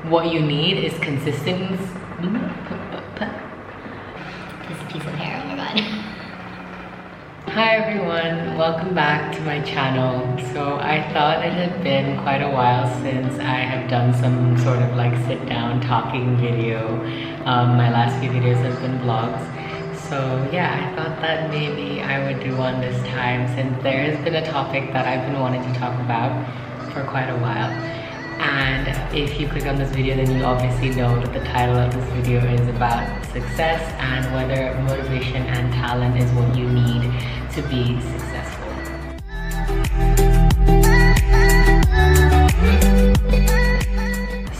what you need is consistency. This piece of hair, oh my god. Hi everyone, welcome back to my channel. So I thought it had been quite a while since I have done some sort of like sit down talking video. My last few videos have been vlogs. So yeah, I thought that maybe I would do one this time since there has been a topic that I've been wanting to talk about for quite a while. And if you click on this video, then you obviously know that the title of this video is about success and whether motivation and talent is what you need to be successful.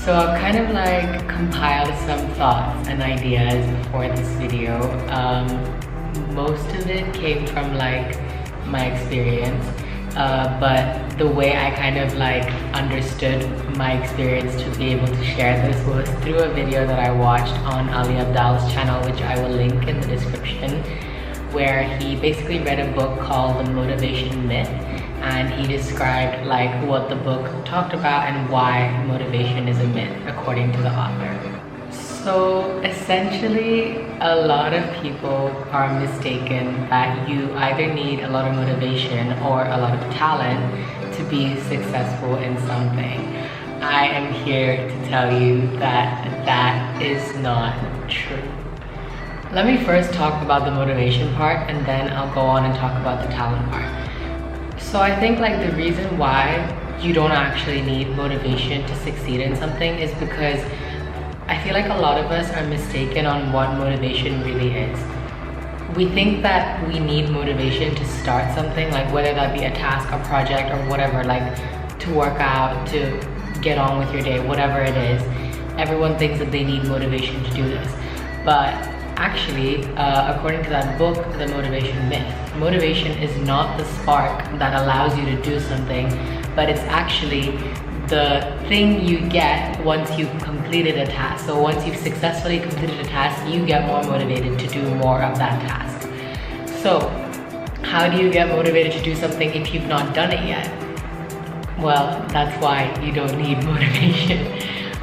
So I've kind of like compiled some thoughts and ideas for this video. Most of it came from like my experience. But the way I kind of like understood my experience to be able to share this was through a video that I watched on Ali Abdaal's channel, which I will link in the description, where he basically read a book called The Motivation Myth, and he described like what the book talked about and why motivation is a myth according to the author. So essentially, a lot of people are mistaken that you either need a lot of motivation or a lot of talent to be successful in something. I am here to tell you that that is not true. Let me first talk about the motivation part and then I'll go on and talk about the talent part. So I think like the reason why you don't actually need motivation to succeed in something is because I feel like a lot of us are mistaken on what motivation really is. We think that we need motivation to start something, like whether that be a task, a project, or whatever, like to work out, to get on with your day, whatever it is. Everyone thinks that they need motivation to do this. But actually, according to that book, The Motivation Myth, motivation is not the spark that allows you to do something, but it's actually the thing you get once you've completed a task. So once you've successfully completed a task, you get more motivated to do more of that task. So how do you get motivated to do something if you've not done it yet? Well, that's why you don't need motivation.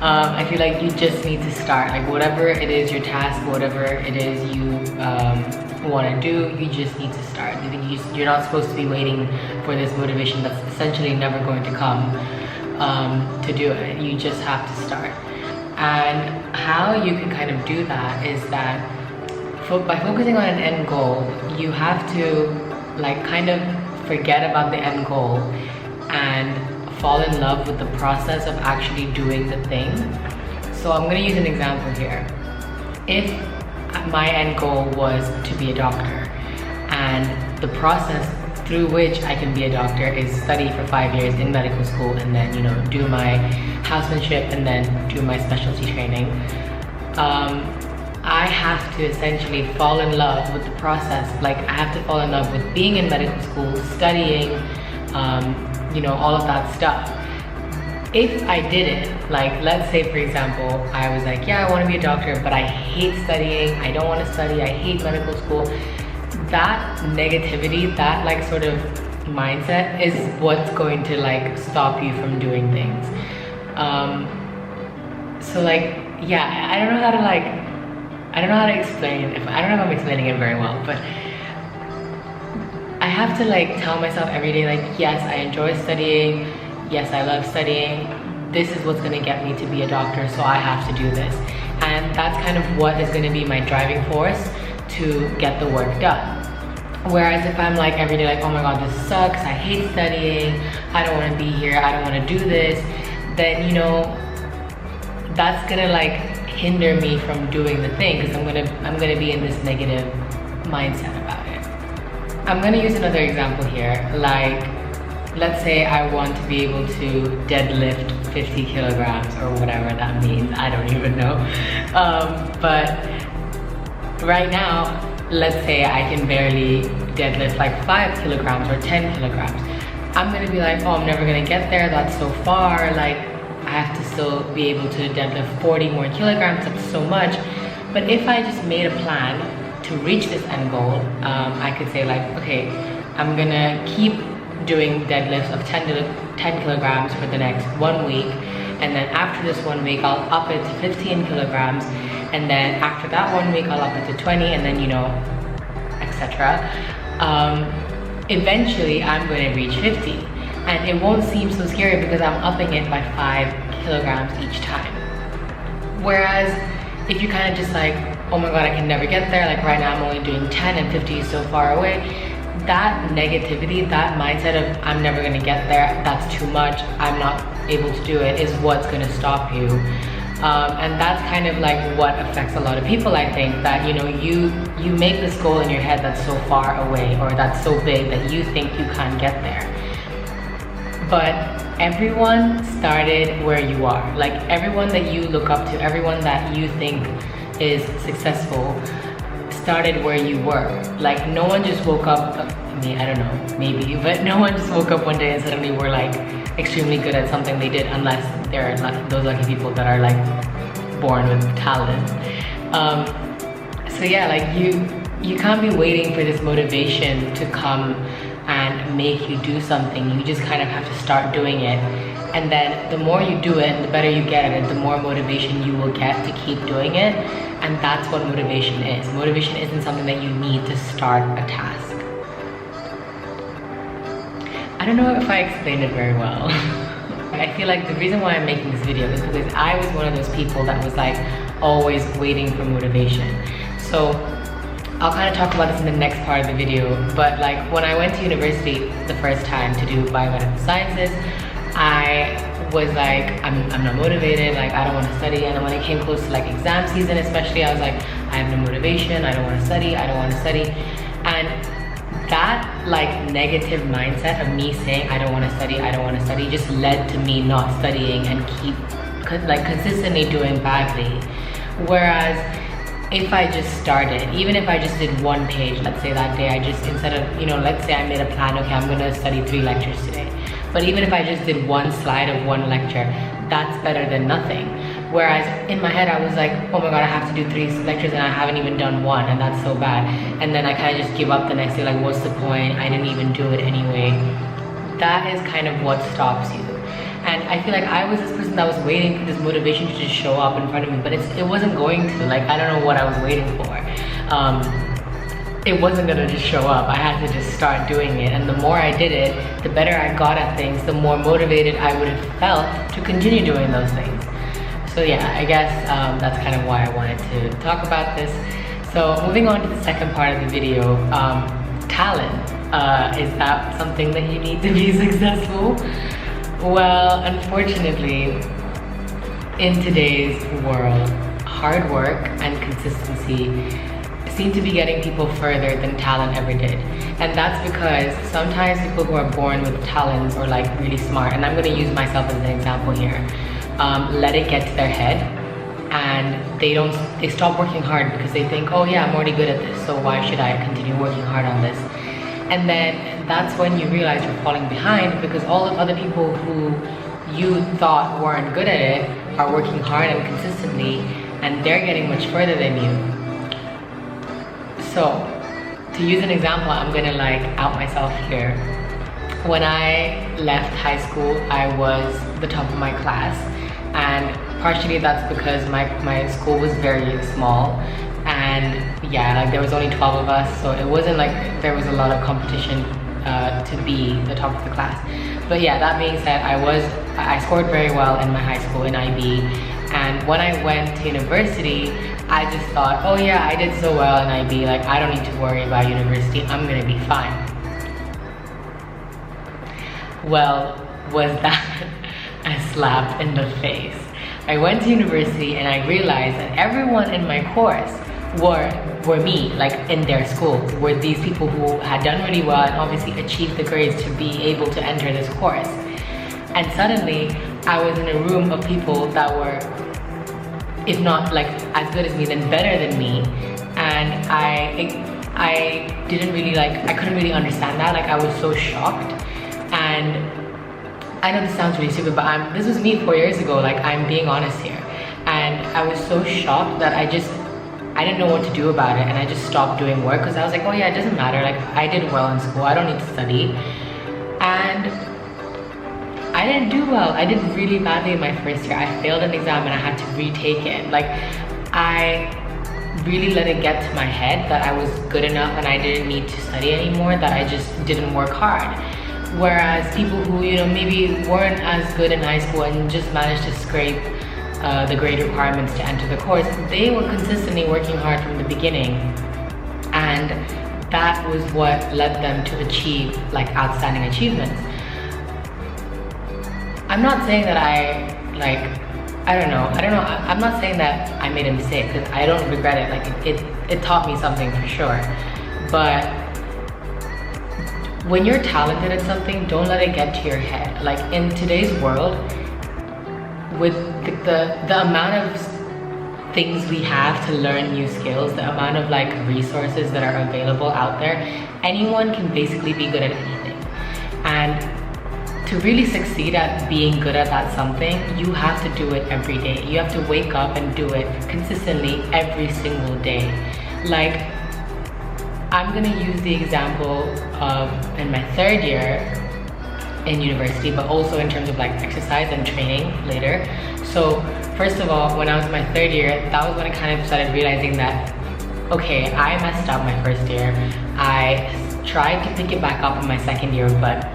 I feel like you just need to start. Like whatever it is, your task, whatever it is you want to do, you just need to start. You're not supposed to be waiting for this motivation that's essentially never going to come to do it. You just have to start. And how you can kind of do that is that by focusing on an end goal, you have to like kind of forget about the end goal and fall in love with the process of actually doing the thing. So I'm going to use an example here. If my end goal was to be a doctor, and the process through which I can be a doctor is study for 5 years in medical school and then, you know, do my housemanship and then do my specialty training. I have to essentially fall in love with the process. Like I have to fall in love with being in medical school, studying, you know, all of that stuff. If I didn't, like let's say for example, I was like, yeah, I want to be a doctor, but I hate studying, I don't want to study, I hate medical school. That negativity, that like sort of mindset is what's going to like stop you from doing things. So like, yeah, I don't know how to explain it. I don't know if I'm explaining it very well, but I have to like tell myself every day, like, yes, I enjoy studying. Yes, I love studying. This is what's gonna get me to be a doctor, so I have to do this. And that's kind of what is gonna be my driving force to get the work done. Whereas if I'm like every day like, oh my god, this sucks, I hate studying, I don't want to be here, I don't want to do this, then you know, that's gonna like hinder me from doing the thing because I'm gonna be in this negative mindset about it. I'm gonna use another example here. Like, let's say I want to be able to deadlift 50 kilograms or whatever that means. I don't even know. But right now, let's say I can barely deadlift like 5 kilograms or 10 kilograms. I'm gonna be like, oh, I'm never gonna get there, that's so far, like I have to still be able to deadlift 40 more kilograms, that's so much. But if I just made a plan to reach this end goal, I could say like, okay, I'm gonna keep doing deadlifts of 10 kilograms for the next 1 week, and then after this 1 week I'll up it to 15 kilograms, and then after that 1 week I'll up it to 20, and then, you know, etc. Eventually I'm going to reach 50, and it won't seem so scary because I'm upping it by 5 kilograms each time. Whereas if you kind of just like, oh my god, I can never get there, like right now I'm only doing 10 and 50 is so far away, that negativity, that mindset of I'm never going to get there, that's too much, I'm not able to do it, is what's going to stop you. And that's kind of like what affects a lot of people, I think, that, you know, you make this goal in your head that's so far away, or that's so big that you think you can't get there. But everyone started where you are. Like everyone that you look up to, everyone that you think is successful started where you were. Like no one just woke up, I don't know, maybe, but no one just woke up one day and suddenly were like extremely good at something they did, unless they're those lucky people that are like born with talent. So yeah, like you can't be waiting for this motivation to come and make you do something. You just kind of have to start doing it, and then the more you do it, the better you get at it, the more motivation you will get to keep doing it. And that's what motivation is. Motivation isn't something that you need to start a task. I don't know if I explained it very well. I feel like the reason why I'm making this video is because I was one of those people that was like always waiting for motivation. So I'll kind of talk about this in the next part of the video, but like when I went to university the first time to do biomedical sciences, I was like, I'm not motivated, like I don't want to study. And then when it came close to like exam season especially, I was like, I have no motivation, I don't want to study, I don't want to study. And that like negative mindset of me saying I don't want to study, I don't want to study, just led to me not studying and keep like consistently doing badly. Whereas if I just started, even if I just did 1 page, let's say that day I just, instead of, you know, let's say I made a plan, okay, I'm gonna study 3 lectures today. But even if I just did 1 slide of 1 lecture, that's better than nothing. Whereas in my head I was like, oh my god, I have to do 3 lectures and I haven't even done 1, and that's so bad. And then I kind of just give up the next day, like what's the point, I didn't even do it anyway. That is kind of what stops you. And I feel like I was this person that was waiting for this motivation to just show up in front of me, but it wasn't going to. Like, I don't know what I was waiting for. It wasn't gonna just show up. I had to just start doing it. And the more I did it, the better I got at things, the more motivated I would have felt to continue doing those things. So yeah, I guess that's kind of why I wanted to talk about this. So moving on to the second part of the video, talent. Is that something that you need to be successful? Well, unfortunately, in today's world, hard work and consistency seem to be getting people further than talent ever did. And that's because sometimes people who are born with talents or like really smart, and I'm going to use myself as an example here, let it get to their head and they stop working hard because they think, oh yeah, I'm already good at this, so why should I continue working hard on this? And then that's when you realize you're falling behind, because all the other people who you thought weren't good at it are working hard and consistently, and they're getting much further than you. So, to use an example, I'm gonna like out myself here. When I left high school, I was the top of my class, and partially that's because my school was very small. And yeah, like there was only 12 of us, so it wasn't like there was a lot of competition to be the top of the class. But yeah, that being said, I scored very well in my high school in IB, and when I went to university, I just thought, oh yeah, I did so well in IB, like I don't need to worry about university, I'm gonna be fine. Well, was that a slap in the face? I went to university and I realized that everyone in my course were me, like in their schools, were these people who had done really well and obviously achieved the grades to be able to enter this course. And suddenly I was in a room of people that were, if not like as good as me, then better than me. And I didn't really I couldn't really understand that. Like I was so shocked. And I know this sounds really stupid, but this was me 4 years ago, like I'm being honest here. And I was so shocked that I didn't know what to do about it, and I just stopped doing work because I was like, oh yeah, it doesn't matter, like I did well in school, I don't need to study. And I didn't do well. I did really badly in my first year. I failed an exam and I had to retake it. Like, I really let it get to my head that I was good enough and I didn't need to study anymore, that I just didn't work hard. Whereas people who, you know, maybe weren't as good in high school and just managed to scrape the grade requirements to enter the course, they were consistently working hard from the beginning. And that was what led them to achieve like outstanding achievements. I'm not saying that I'm not saying that I made a mistake, because I don't regret it. Like, it taught me something for sure. But when you're talented at something, don't let it get to your head. Like, in today's world, with the amount of things we have to learn new skills, the amount of like resources that are available out there, anyone can basically be good at anything. And to really succeed at being good at that something, you have to do it every day. You have to wake up and do it consistently every single day. Like, I'm gonna use the example of in my third year in university, but also in terms of like exercise and training later. So first of all, when I was in my third year, that was when I kind of started realizing that, okay, I messed up my first year. I tried to pick it back up in my second year, but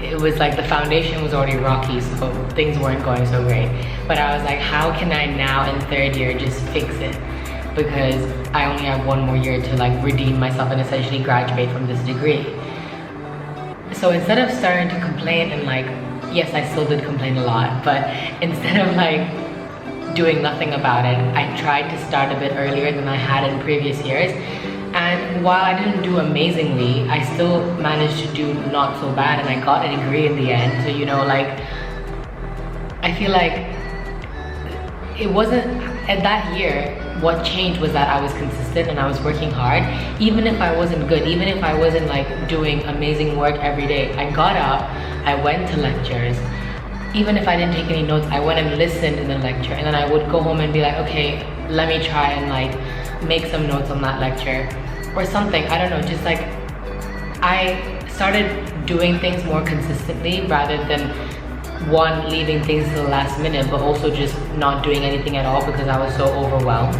it was like the foundation was already rocky, so things weren't going so great. But I was like, how can I now in third year just fix it? Because I only have one more year to like redeem myself and essentially graduate from this degree. So instead of starting to complain and like, yes, I still did complain a lot, but instead of like doing nothing about it, I tried to start a bit earlier than I had in previous years. And while I didn't do amazingly, I still managed to do not so bad, and I got a degree in the end. So, you know, like, I feel like it wasn't, at that year, what changed was that I was consistent and I was working hard. Even if I wasn't good, even if I wasn't like doing amazing work every day, I got up, I went to lectures. Even if I didn't take any notes, I went and listened in the lecture, and then I would go home and be like, okay, let me try and like make some notes on that lecture or something. I don't know, just like I started doing things more consistently rather than one, leaving things to the last minute, but also just not doing anything at all because I was so overwhelmed.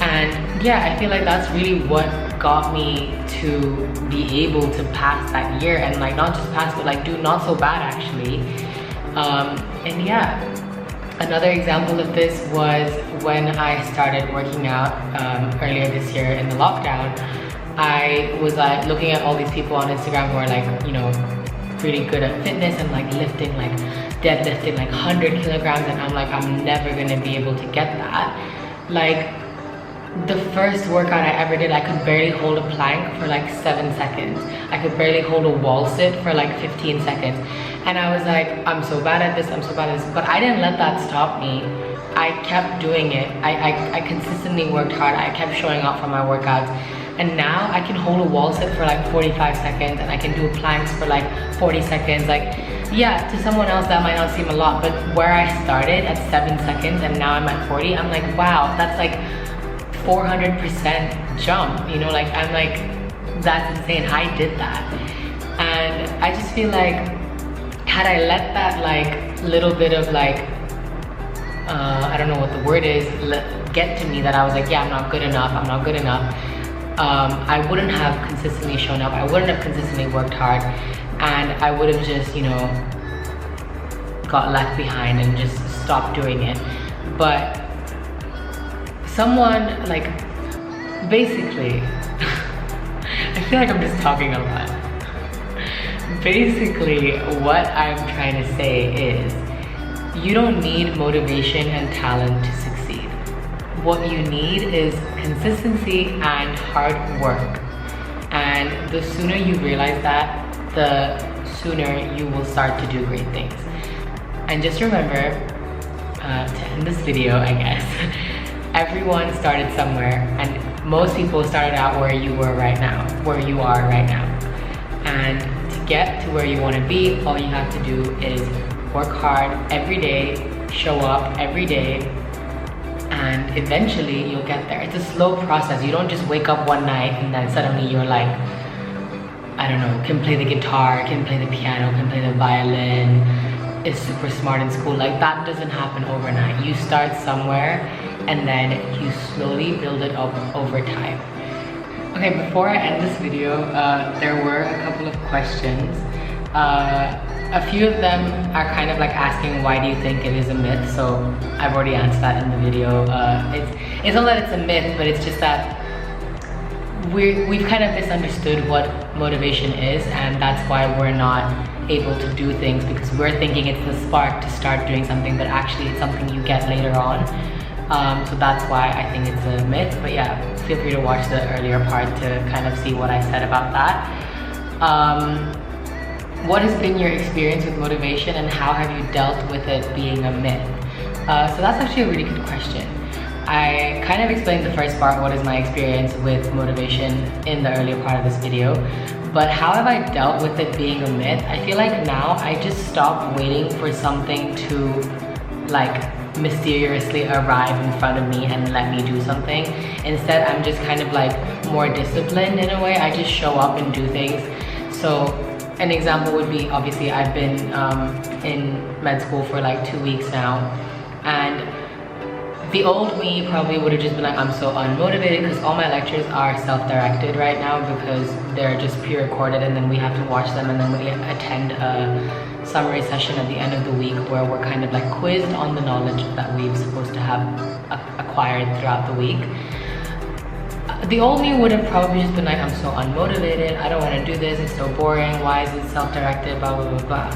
And yeah, I feel like that's really what got me to be able to pass that year, and like not just pass, but like do not so bad actually. And yeah, another example of this was when I started working out earlier this year in the lockdown. I was like looking at all these people on Instagram who are like, you know, really good at fitness and like lifting, like deadlifting like 100 kilograms, and I'm like, I'm never gonna be able to get that. Like, the first workout I ever did, I could barely hold a plank for like 7 seconds. I could barely hold a wall sit for like 15 seconds. And I was like, I'm so bad at this, I'm so bad at this. But I didn't let that stop me. I kept doing it. I consistently worked hard. I kept showing up for my workouts. And now I can hold a wall sit for like 45 seconds, and I can do planks for like 40 seconds. Like, yeah, to someone else that might not seem a lot, but where I started at 7 seconds and now I'm at 40, I'm like, wow, that's like 400% jump, you know, like, I'm like, that's insane, I did that. And I just feel like, had I let that like little bit of like, I don't know what the word is, get to me, that I was like, yeah, I'm not good enough, I'm not good enough, I wouldn't have consistently shown up, I wouldn't have consistently worked hard, and I would have just, you know, got left behind and just stopped doing it. But someone, like, basically, I feel like I'm just talking a lot. Basically, what I'm trying to say is, you don't need motivation and talent to succeed. What you need is consistency and hard work. And the sooner you realize that, the sooner you will start to do great things. And just remember, to end this video, I guess, everyone started somewhere, and most people started out where you were right now, where you are right now. And to get to where you want to be, all you have to do is work hard every day, show up every day, and eventually you'll get there. It's a slow process. You don't just wake up one night and then suddenly you're like, I don't know, can play the guitar, can play the piano, can play the violin, is super smart in school. Like, that doesn't happen overnight. You start somewhere and then you slowly build it up over time. Okay, before I end this video, there were a couple of questions. A few of them are kind of like asking, why do you think it is a myth? So I've already answered that in the video. It's not that it's a myth, but it's just that we've kind of misunderstood what motivation is, and that's why we're not able to do things, because we're thinking it's the spark to start doing something, but actually it's something you get later on. So that's why I think it's a myth. But yeah, feel free to watch the earlier part to kind of see what I said about that. What has been your experience with motivation, and how have you dealt with it being a myth? So that's actually a really good question. I kind of explained the first part, what is my experience with motivation, in the earlier part of this video. But how have I dealt with it being a myth? I feel like now I just stop waiting for something to like mysteriously arrive in front of me and let me do something. Instead, I'm just kind of like more disciplined in a way. I just show up and do things. So an example would be, obviously I've been in med school for like 2 weeks now, and the old me probably would have just been like, I'm so unmotivated, because all my lectures are self-directed right now, because they're just pre-recorded and then we have to watch them, and then we attend a summary session at the end of the week where we're kind of like quizzed on the knowledge that we're supposed to have acquired throughout the week. The old me would have probably just been like, I'm so unmotivated, I don't want to do this, it's so boring, why is it self-directed, blah blah blah blah.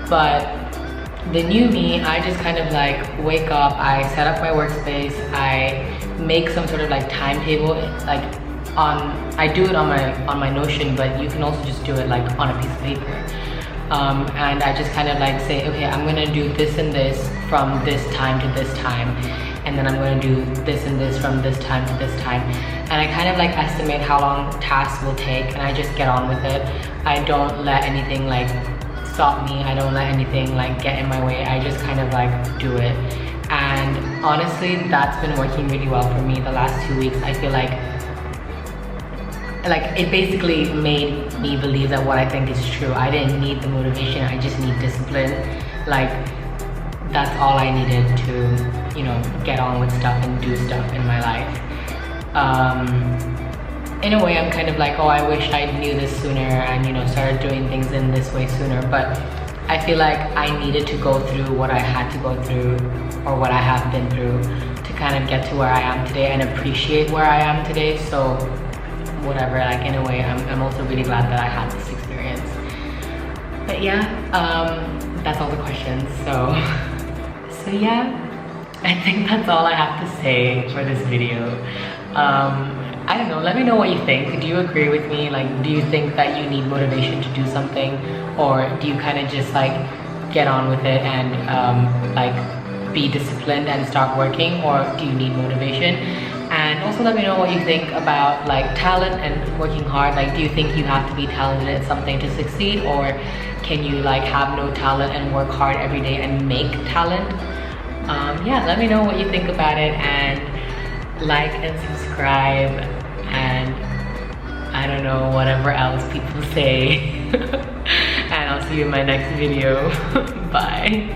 But the new me, I just kind of like wake up, I set up my workspace, I make some sort of like timetable, like I do it on my Notion, but you can also just do it like on a piece of paper. And I just kind of like say, okay, I'm gonna do this and this from this time to this time, and then I'm gonna do this and this from this time to this time, and I kind of like estimate how long tasks will take, and I just get on with it. I don't let anything like stop me, I don't let anything like get in my way, I just kind of like do it. And honestly, that's been working really well for me the last 2 weeks. I feel like it basically made me believe that what I think is true. I didn't need the motivation, I just need discipline. Like, that's all I needed to, you know, get on with stuff and do stuff in my life. In a way, I'm kind of like, oh, I wish I knew this sooner and, you know, started doing things in this way sooner. But I feel like I needed to go through what I had to go through, or what I have been through, to kind of get to where I am today and appreciate where I am today. So whatever, like, in a way, I'm also really glad that I had this experience. But yeah, that's all the questions. So yeah, I think that's all I have to say for this video. I don't know, let me know what you think. Do you agree with me? Like, do you think that you need motivation to do something, or do you kind of just like get on with it and like be disciplined and start working, or do you need motivation? And also let me know what you think about like talent and working hard. Like, do you think you have to be talented at something to succeed, or can you like have no talent and work hard every day and make talent? Yeah, let me know what you think about it, and like and subscribe, and I don't know, whatever else people say. And I'll see you in my next video. Bye.